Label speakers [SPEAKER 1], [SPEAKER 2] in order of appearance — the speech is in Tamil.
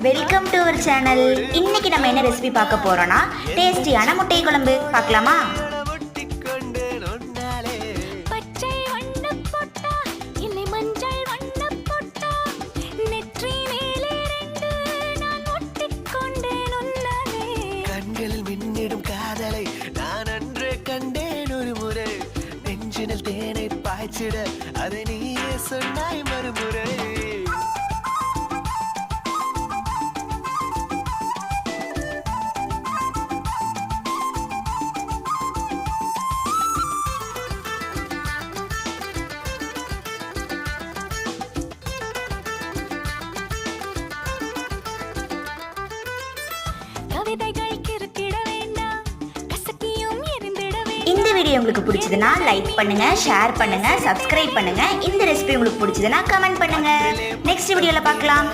[SPEAKER 1] Welcome to our channel. இன்னைக்கு நம்ம என்ன ரெசிபி பார்க்க போறோம்னா டேஸ்டியான முட்டை குழம்பு பார்க்கலாமா?
[SPEAKER 2] கண்களில் மின்னிடும் காதலை நான் அன்றே கண்டேன் ஒரு முறை. நெஞ்சினில் தேனை பாய்ச்சிட அதை நீயே சொன்னாய் மறுமுறை.
[SPEAKER 1] இந்த வீடியோ உங்களுக்கு பிடிச்சதுன்னா லைக் பண்ணுங்க, ஷேர் பண்ணுங்க, சப்ஸ்கிரைப் பண்ணுங்க. இந்த ரெசிபி உங்களுக்கு பிடிச்சதுன்னா கமெண்ட் பண்ணுங்க. நெக்ஸ்ட் வீடியோல பார்க்கலாம்.